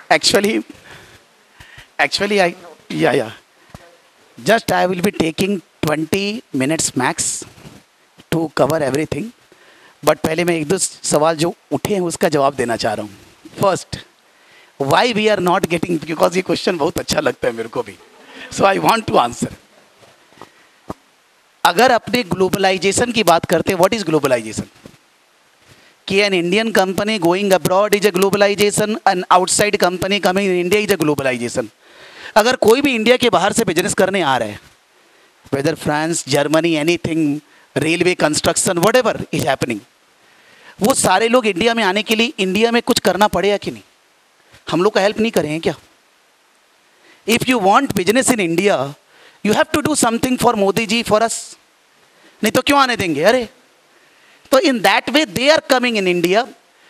Actually, actually, yeah. Just I will be taking 20 minutes max to cover everything. But पहले मैं एक दो सवाल जो उठे हैं उसका जवाब देना चाह रहा हूँ. First, why we are not getting, because ये क्वेश्चन बहुत अच्छा लगता है मेरे को भी, so I want to answer. अगर अपने ग्लोबलाइजेशन की बात करते हैं, व्हाट इज ग्लोबलाइजेशन? कि an Indian company going abroad is a globalisation, an outside company coming in India is a globalisation. अगर कोई भी इंडिया के बाहर से बिजनेस करने आ रहा है, whether France, Germany, anything, railway, construction, whatever is happening, वो सारे लोग इंडिया में आने के लिए इंडिया में कुछ करना पड़ेगा कि नहीं? हम लोग का हेल्प नहीं करें क्या? If you want business in India, you have to do something for Modi ji, for us. नहीं तो क्यों आने देंगे? अरे, तो in that way they are coming in India,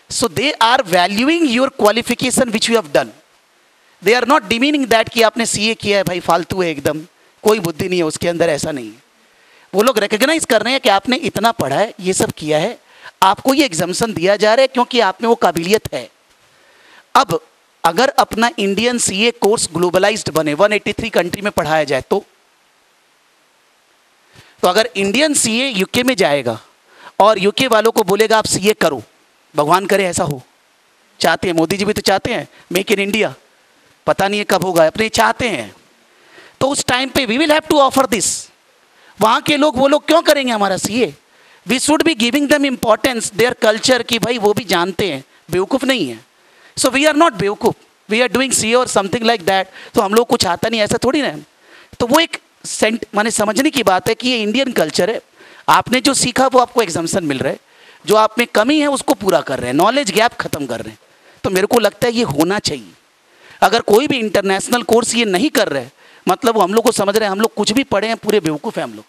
so they are valuing your qualification which you have done. They are not demeaning that कि आपने CA किया है, भाई फालतू है एकदम, कोई बुद्धि नहीं है उसके अंदर, ऐसा नहीं है. वो लोग रिकग्नाइज कर रहे हैं कि आपने इतना पढ़ा है, ये सब किया है, आपको ये एग्जाम्पशन दिया जा रहा है क्योंकि आप में वो काबिलियत है. अब अगर अपना इंडियन सीए कोर्स ग्लोबलाइज्ड बने, 183 कंट्री में पढ़ाया जाए, तो अगर इंडियन सीए यूके में जाएगा और यूके वालों को बोलेगा आप सीए करो, भगवान करे ऐसा हो, चाहते हैं, मोदी जी भी तो चाहते हैं मेक इन इंडिया, पता नहीं है कब होगा, अपने चाहते हैं, तो उस टाइम पे we will have to offer this. वहां के लोग, वो लोग क्यों करेंगे हमारा CA? We should be giving them importance, their culture, की भाई वो भी जानते हैं, बेवकूफ़ नहीं है. सो वी आर नॉट बेवकूफ़, वी आर डूइंग सीए और समथिंग लाइक दैट, तो हम लोग कुछ आता नहीं, ऐसा थोड़ी ना. तो वो एक माने समझने की बात है कि ये इंडियन कल्चर है, आपने जो सीखा वो आपको एग्जाम्पशन मिल रहा है, जो आप में कमी है उसको पूरा कर रहे हैं, नॉलेज गैप खत्म कर रहे हैं. तो मेरे को लगता है ये होना चाहिए. अगर कोई भी इंटरनेशनल कोर्स ये नहीं कर रहे, मतलब वो हम लोग को समझ रहे हैं हम लोग कुछ भी पढ़े हैं, पूरे बेवकूफ़ हैं हम लोग.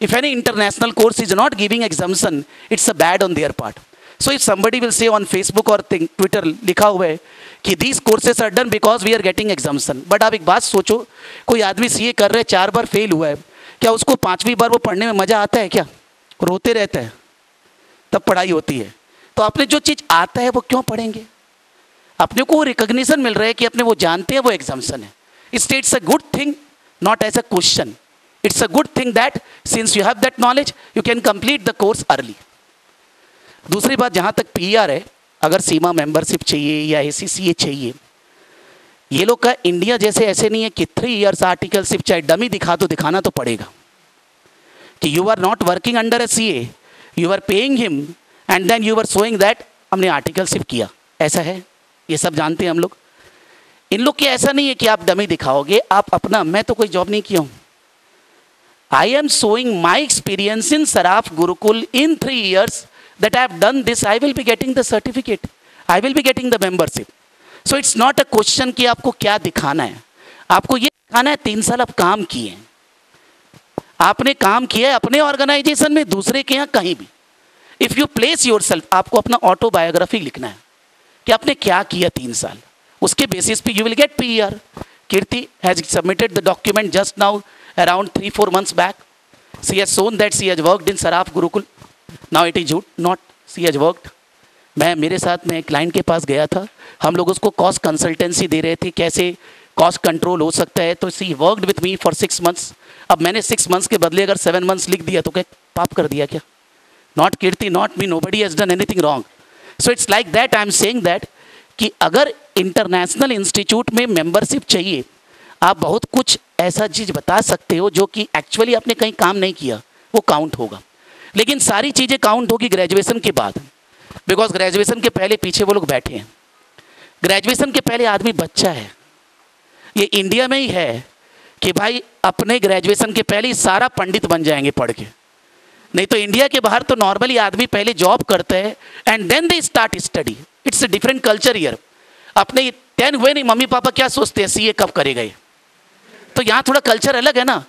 If any international course is not giving exemption, it's a bad on their part. So if somebody will say on Facebook or Twitter लिखा हुआ है कि these courses are done because we are getting exemption, but आप एक बात सोचो, कोई आदमी सीए कर रहे 4 बार फेल हुआ है, क्या उसको 5वीं बार वो पढ़ने में मज़ा आता है क्या? रोते रहता है, तब पढ़ाई होती है. तो आपने जो चीज़ आता है वो क्यों पढ़ेंगे? अपने को रिकग्निशन मिल रहा है कि अपने वो जानते हैं, वो एग्जाम्पशन है. It's a good thing, not as a question. It's a good thing that since you have that knowledge, you can complete the course early. दूसरी बात, जहाँ तक पीआर है, अगर सीमा मेंबरशिप चाहिए या एसीसीए चाहिए, ये लोग का इंडिया जैसे ऐसे नहीं है कि 3 इयर्स आर्टिकलशिप, चाहे डमी दिखा दो, दिखाना तो पड़ेगा कि you are not working under a CA, you are paying him and then you are showing that हमने आर्टिकलशिप किया. ऐसा है, ये सब जानते हैं हम लोग. इन लोग की ऐसा नहीं है कि आप डमी दिखाओगे, आप अपना, मैं तो कोई जॉब नहीं किया हूँ, I am showing my experience in Saraf Gurukul in 3 years that I have done this. I will be getting the certificate. I will be getting the membership. So it's not a question कि आपको क्या दिखाना है. आपको ये दिखाना है 3 साल आप काम किए हैं, आपने काम किया है अपने ऑर्गेनाइजेशन में, दूसरे के यहाँ, कहीं भी. If you place your self, आपको अपना ऑटोबायोग्राफी लिखना है कि आपने क्या किया 3 साल, उसके बेसिस पे you will get PR. Kirti has submitted the document just now around 3-4 months back. She has shown that she has worked in Saraf Gurukul. Now it is not she has worked. मेरे साथ में client के पास गया था, हम लोग उसको cost consultancy दे रहे थे, कैसे कॉस्ट कंट्रोल हो सकता है. तो she worked with me for 6 months. अब मैंने 6 months के बदले अगर 7 months लिख दिया तो क्या पाप कर दिया क्या? Not Kirti, not me, nobody has done anything wrong. So it's like that. I am saying that कि अगर इंटरनेशनल इंस्टीट्यूट में मेंबरशिप चाहिए, आप बहुत कुछ ऐसा चीज़ बता सकते हो जो कि एक्चुअली आपने कहीं काम नहीं किया, वो काउंट होगा. लेकिन सारी चीज़ें काउंट होगी ग्रेजुएशन के बाद, बिकॉज ग्रेजुएशन के पहले पीछे वो लोग बैठे हैं. ग्रेजुएशन के पहले आदमी बच्चा है. ये इंडिया में ही है कि भाई अपने ग्रेजुएशन के पहले ही सारा पंडित बन जाएंगे पढ़ के. नहीं तो इंडिया के बाहर तो नॉर्मली आदमी पहले जॉब करता है and then they start study. It's a different culture here. अपने 10 हुए नहीं, मम्मी पापा क्या सोचते हैं सीए कब करेगा ये, तो यहाँ थोड़ा कल्चर अलग है ना.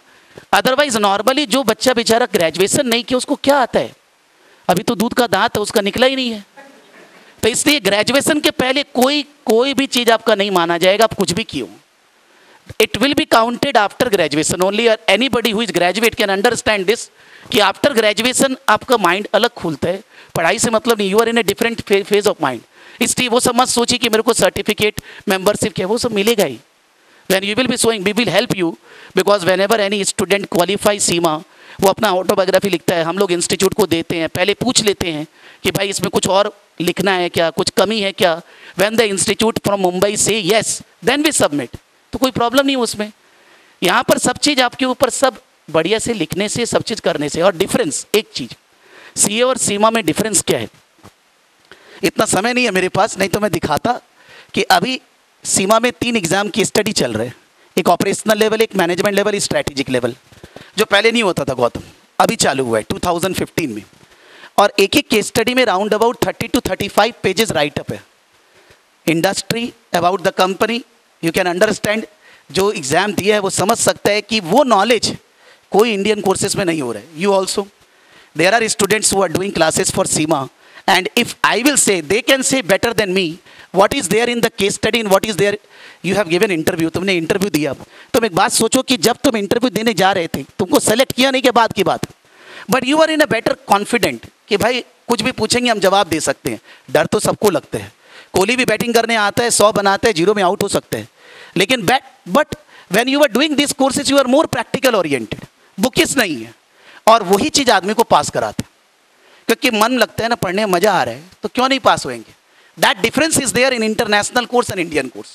अदरवाइज नॉर्मली जो बच्चा बेचारा ग्रेजुएशन नहीं किया, उसको क्या आता है? अभी तो दूध का दांत है, उसका निकला ही नहीं है. तो इसलिए ग्रेजुएशन के पहले कोई भी चीज़ आपका नहीं माना जाएगा, आप कुछ भी किए. It will be counted after graduation only. Anybody who is graduate can understand this कि आफ्टर ग्रेजुएशन आपका माइंड अलग खुलता है. पढ़ाई से मतलब नहीं, you are in a different phase of mind. इसलिए वो सब मत सोचिए कि मेरे को सर्टिफिकेट मेंबरशिप क्या, वो सब मिलेगा ही. Then you will be showing, we will help you, because whenever any student qualify सीमा, वो अपना ऑटोबायोग्राफी लिखता है, हम लोग इंस्टीट्यूट को देते हैं, पहले पूछ लेते हैं कि भाई इसमें कुछ और लिखना है क्या, कुछ कमी है क्या. When the institute from Mumbai say yes, then we submit. तो कोई प्रॉब्लम नहीं उसमें. यहाँ पर सब चीज़ आपके ऊपर, सब बढ़िया से लिखने से, सब चीज़ करने से. और डिफरेंस एक चीज़, सीए और सीमा में डिफरेंस क्या है. इतना समय नहीं है मेरे पास, नहीं तो मैं दिखाता कि अभी सीमा में 3 एग्जाम की स्टडी चल रहे हैं. एक ऑपरेशनल लेवल, एक मैनेजमेंट लेवल, एक स्ट्रैटेजिक लेवल, जो पहले नहीं होता था गौतम, अभी चालू हुआ है 2015 में. और एक एक केस स्टडी में round about 30 to 35 pages write up है. Industry, about the company, you can understand. जो एग्जाम दिया है वो समझ सकता है कि वो नॉलेज कोई इंडियन कोर्सेज में नहीं हो रहा है. You also, there are students who are doing classes for CMA, and if I will say, they can say better than me what is there in the case study and what is there. You have given interview, तुमने interview दिया. तुम एक बात सोचो कि जब तुम interview देने जा रहे थे, तुमको सेलेक्ट किया नहीं, के बाद की बात, but you are in a better confident कि भाई कुछ भी पूछेंगे हम जवाब दे सकते हैं. डर तो सबको लगता है. कोहली भी बैटिंग करने आता है, 100 बनाता है, 0 में आउट हो सकते हैं. लेकिन but when you are doing this courses you are more practical oriented. Bookish नहीं है, और वही चीज़ आदमी को पास कराते हैं. क्योंकि मन लगता है ना, पढ़ने में मजा आ रहा है, तो क्यों नहीं पास होएंगे. That difference is there in international course and Indian course.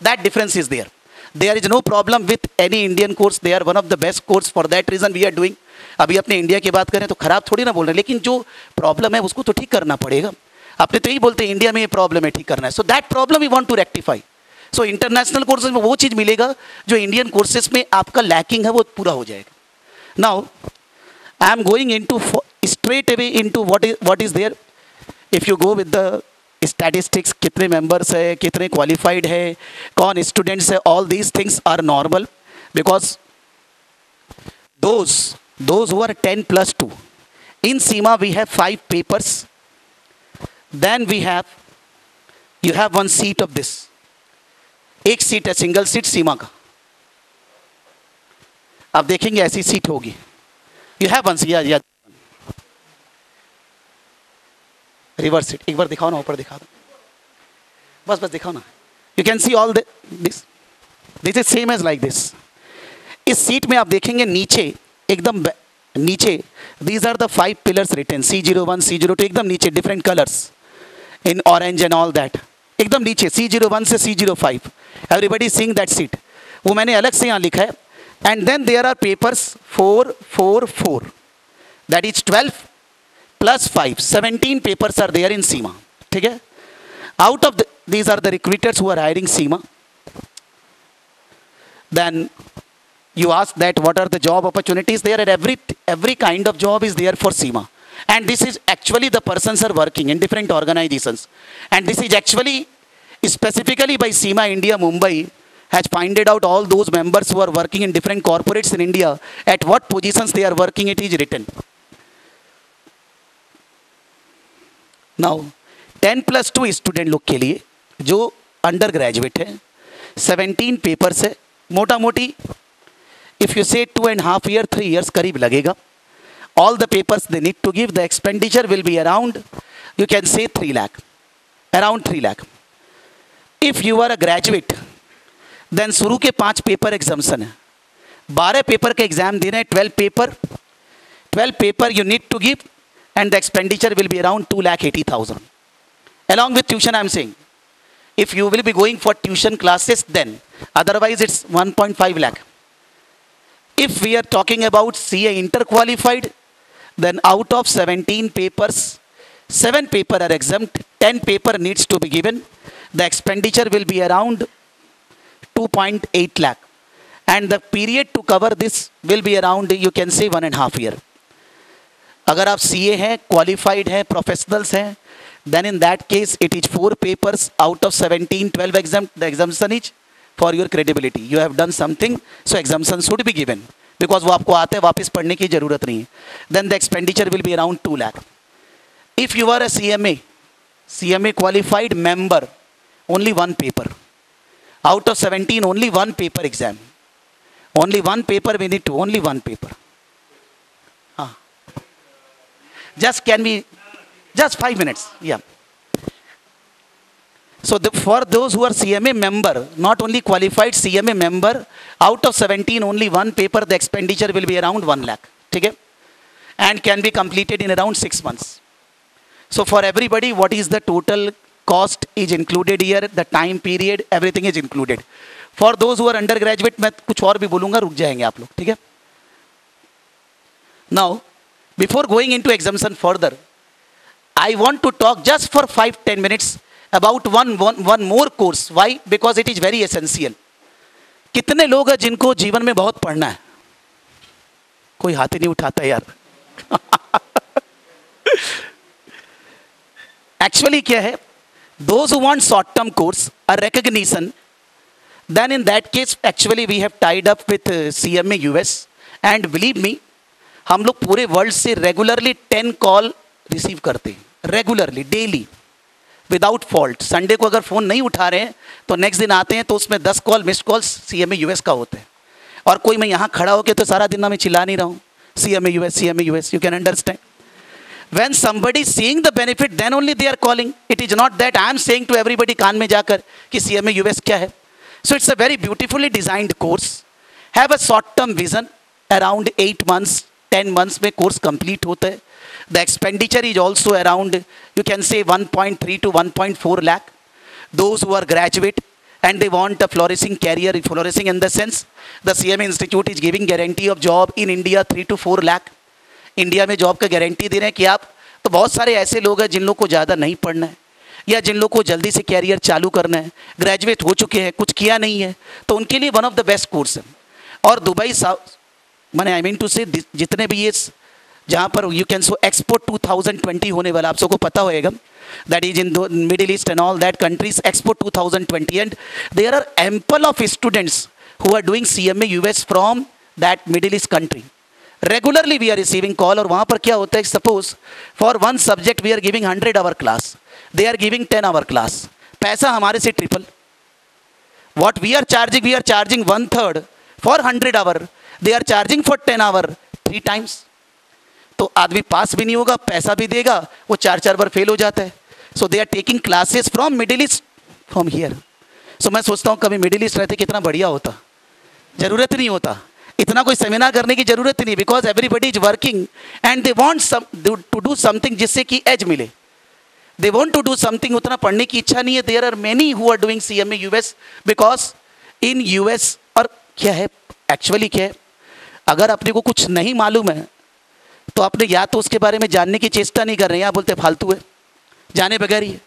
That difference is there. There is no problem with any Indian course. They are one of the best course. For that reason we are doing. अभी अपने India की बात करें तो खराब थोड़ी ना बोल रहे हैं, लेकिन जो प्रॉब्लम है उसको तो ठीक करना पड़ेगा. अपने तो यही बोलते हैं इंडिया में ये प्रॉब्लम है, ठीक करना है. So that problem we want to rectify. So international courses में वो चीज़ मिलेगा जो इंडियन कोर्सेज में आपका लैकिंग है, वो पूरा हो जाएगा. Now I am going into straight away into what is there. If you go with the statistics, कितने members है, कितने qualified है, कौन students है, all these things are normal, because those who are 10+2 in SEMA we have 5 papers. Then you have 1 seat of this. एक seat है, single seat सीमा का. अब देखेंगे ऐसी सीट होगी. You have one, yeah. Reverse it. एक बार दिखाओ ना, ऊपर दिखा दो. बस दिखाओ ना. You can see all this. This is same as like this. इस सीट में आप देखेंगे नीचे, एकदम नीचे, these are the 5 pillars written. C01, C02, एकदम नीचे, different colors in orange and all that. एकदम नीचे C01 से C05. Everybody seeing that seat. वो मैंने अलग से यहाँ लिखा है. And then there are papers 4, 4, 4. That is 12 plus 5. 17 papers are there in SEMA. ठीक है? Out of these are the recruiters who are hiring SEMA. Then you ask that what are the job opportunities there, and every kind of job is there for SEMA. And this is actually the persons are working in different organizations. And this is actually specifically by SEMA India Mumbai has pointed out all those members who are working in different corporates in India, at what positions they are working, it is written. Now 10+2 student लोग के लिए जो under graduate है, 17 papers है, मोटा मोटी if you से 2.5 years 3 years करीब लगेगा. All the papers they need to give, the expenditure will be around, you can say 3 lakh, around 3 lakh. If you are a graduate, then शुरू के 5 paper एग्जाम्सन है, 12 पेपर के एग्जाम देने हैं, 12 paper you need to give, and the expenditure will be around 2,80,000 along with tuition. I am saying if you will be going for tuition classes, then otherwise it's 1.5 lakh. If we are talking about CA interqualified, then out of 17 papers, 7 paper are exempt, 10 paper needs to be given. The expenditure will be around 2.8 lakh, and the period to cover this will be around, you can say, 1.5 years. अगर आप CA हैं, qualified हैं, professionals हैं, then in that case it is 4 papers out of 17, 12 exempt. The exemption is for your credibility. You have done something, so exemption should be given, because वो आपको आते हैं, वापस पढ़ने की जरूरत नहीं है. Then the expenditure will be around 2 lakh. If you are a CMA qualified member, only 1 paper. Out of 17, only 1 paper exam. Only 1 paper we need to, only 1 paper. Just 5 minutes, yeah. So for those who are CMA member, not only qualified CMA member, out of 17 only one paper the expenditure will be around 1 lakh. ठीक है? And can be completed in around 6 months. So for everybody, what is the total cost is included here, the time period, everything is included. For those who are undergraduate, मैं कुछ और भी बोलूँगा, रुक जाएंगे आप लोग, ठीक है? Now, before going into exemption further, I want to talk just for 5-10 minutes about one more course. Why? Because it is very essential. कितने लोग हैं जिनको जीवन में बहुत पढ़ना है? कोई हाथ ही नहीं उठाता यार. Actually क्या है? Those who want short-term course, a recognition, then in that case actually we have tied up with CMA US, and believe me, हम लोग पूरे वर्ल्ड से रेगुलरली 10 कॉल रिसीव करते हैं, regularly, daily, without fault. Sunday को अगर phone नहीं उठा रहे हैं तो नेक्स्ट दिन आते हैं तो उसमें 10 call missed calls CMA US का होते हैं. और कोई मैं यहाँ खड़ा होकर तो सारा दिन ना मैं चिल्ला नहीं रहा हूँ CMA US, you can understand. When somebody is seeing the benefit, then only they are calling. It is not that I am saying to everybody कान में जाकर कि CMA US क्या है. So it's a very beautifully designed course. Have a short-term vision, around 8 months, 10 months में course complete होता है. The expenditure is also around, you can say 1.3 to 1.4 lakh. Those who are graduate and they want a flourishing career, flourishing in the sense, the CMA Institute is giving guarantee of job in India 3 to 4 lakh. India में job का guarantee दे रहे हैं कि आप, तो बहुत सारे ऐसे लोग हैं जिन लोग को ज़्यादा नहीं पढ़ना है या जिन लोग को जल्दी से कैरियर चालू करना है, ग्रेजुएट हो चुके हैं, कुछ किया नहीं है, तो उनके लिए one of the best course है. और दुबई मैंने आई मीन टू से जितने भी ये जहाँ पर यू कैन सो एक्सपो 2020 होने वाला, आप सबको पता होएगा, that is in Middle East and all that countries, expo 2020, and there are ample of students who are doing CMA US from that Middle East country. Regularly we are receiving call. और वहाँ पर क्या होता है, suppose for one subject we are giving 100 hour class, they are giving 10 hour class. पैसा हमारे से triple. What we are charging 1/3 for 100 our, they are charging for 10 hour 3 times. तो आदमी पास भी नहीं होगा, पैसा भी देगा, वो 4 बार फेल हो जाता है. So they are taking classes from middle east, from here. So मैं सोचता हूँ कभी मिडिल ईस्ट रहते कितना बढ़िया होता. जरूरत नहीं होता, इतना कोई सेमिनार करने की जरूरत नहीं, because everybody is working and they want to do something जिससे कि एज मिले. They want to do something, उतना पढ़ने की इच्छा नहीं है. There are many who are doing CMA US because in US. और क्या है एक्चुअली, क्या है, अगर अपने को कुछ नहीं मालूम है तो अपने या तो उसके बारे में जानने की चेष्टा नहीं कर रहे हैं, या बोलते फालतू है, जाने बगैर ही है.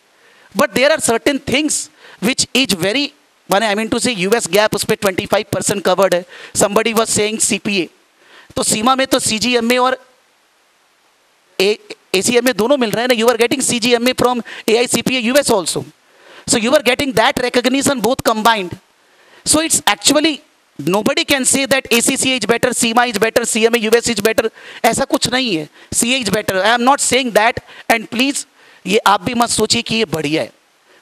But there are certain things which is very, माने I mean to say US gap उस पर 25% कवर्ड है. समबडी वॉज सेइंग CPA, तो सीमा में तो CGMA और ACMA दोनों मिल रहे हैं ना. You are getting CGMA from AICPA US also, so you are getting that recognition both combined. So it's actually nobody can say that ACCA is better, CIMA is better, CMA US is better. ऐसा कुछ नहीं है. CA is better. I am not saying that, and please ये आप भी मत सोचिए कि ये बढ़िया है.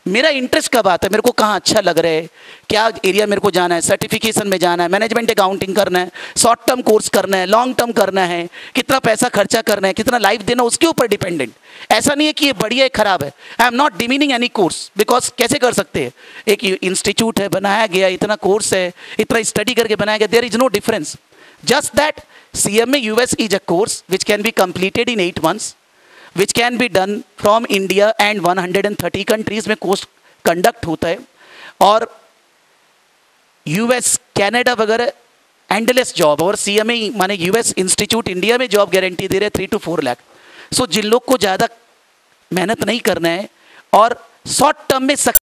मेरा इंटरेस्ट कब आता है, मेरे को कहाँ अच्छा लग रहा है, क्या एरिया मेरे को जाना है, सर्टिफिकेशन में जाना है, मैनेजमेंट अकाउंटिंग करना है, शॉर्ट टर्म कोर्स करना है, लॉन्ग टर्म करना है, कितना पैसा खर्चा करना है, कितना लाइफ देना, उसके ऊपर डिपेंडेंट. ऐसा नहीं है कि ये बढ़िया है खराब है. I am not demeaning any course, because कैसे कर सकते हैं, एक इंस्टीट्यूट है, बनाया गया, इतना कोर्स है, इतना स्टडी करके बनाया गया, there is no difference. Just that CMA US is a course which can be completed in 8 months, which can be done from India and 130 countries में कोर्स कंडक्ट होता है. और US, कनाडा वगैरह एंडलेस जॉब, और CMA माने US institute India में job guarantee दे रहे 3 to 4 lakh. सो जिन लोग को ज़्यादा मेहनत नहीं करना है और शॉर्ट टर्म में